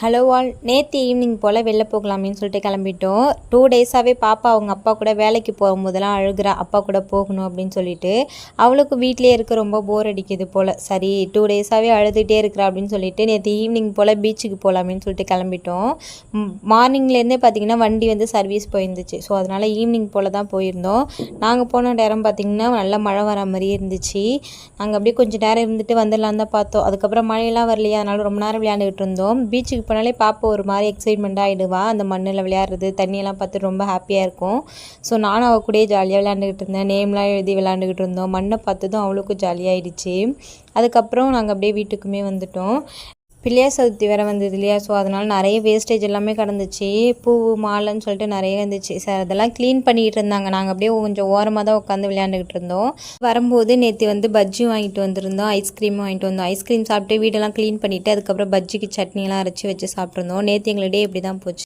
Hello all, நேற்று evening போல் வெளில போகலாமேன்னு சொல்லிட்டு கிளம்பிட்டோம். 2 டேஸாகவே பாப்பா அவங்க அப்பா கூட வேலைக்கு போகும்போதெல்லாம் அழுகிறா, அப்பா கூட போகணும் அப்படின்னு சொல்லிட்டு. அவளுக்கு வீட்டிலே இருக்க ரொம்ப போர் அடிக்குது போல். சரி 2 டேஸாகவே அழுதுகிட்டே இருக்கிறா அப்படின்னு சொல்லிட்டு நேற்று ஈவினிங் போல் பீச்சுக்கு போகலாமேன்னு சொல்லிட்டு கிளம்பிட்டோம். மார்னிங்லேருந்தே பார்த்திங்கன்னா வண்டி வந்து சர்வீஸ் போயிருந்துச்சு. ஸோ அதனால் ஈவினிங் போல் தான் போயிருந்தோம். நாங்கள் போன நேரம் பார்த்திங்கன்னா நல்லா மழை வர மாதிரியே இருந்துச்சு. நாங்கள் அப்படியே கொஞ்சம் நேரம் இருந்துட்டு வந்துடலான்னு தான் பார்த்தோம். அதுக்கப்புறம் மழையெல்லாம் வரலையா, அதனால ரொம்ப நேரம் விளையாண்டுக்கிட்டு இருந்தோம். பீச்சுக்கு போனாலே பாப்பா ஒரு மாதிரி எக்ஸைட்மெண்ட்டாக ஆகிடுவா. அந்த மண்ணில் விளையாடுறது, தண்ணியெல்லாம் பார்த்து ரொம்ப ஹாப்பியாக இருக்கும். ஸோ நானும் அவள் கூடயே ஜாலியாக விளையாண்டுக்கிட்டு இருந்தேன். நேம்லாம் எழுதி விளையாண்டுக்கிட்டு இருந்தோம். மண்ணை பார்த்ததும் அவளுக்கும் ஜாலியாகிடுச்சு. அதுக்கப்புறம் நாங்கள் அப்படியே வீட்டுக்குமே வந்துட்டோம். பிள்ளையார் சதுர்த்தி வேறு வந்தது இல்லையா, ஸோ அதனால் நிறைய வேஸ்டேஜ் எல்லாமே கிடந்துச்சு. பூ மாலைன்னு சொல்லிட்டு நிறைய இருந்துச்சு. சார் அதெல்லாம் க்ளீன் பண்ணிகிட்டு இருந்தாங்க. நாங்கள் அப்படியே கொஞ்சம் ஓரமாக தான் உட்காந்து விளையாண்டுக்கிட்டு இருந்தோம். வரும்போது நேற்று வந்து பஜ்ஜி வாங்கிட்டு வந்திருந்தோம், ஐஸ்கிரீமும் வாங்கிட்டு வந்தோம். ஐஸ்கிரீம் சாப்பிட்டு வீடெல்லாம் க்ளீன் பண்ணிவிட்டு அதுக்கப்புறம் பஜ்ஜிக்கு சட்னியெல்லாம் அரைச்சி வச்சு சாப்பிட்ருந்தோம். நேற்று எங்களுடைய இப்படி தான் போச்சு.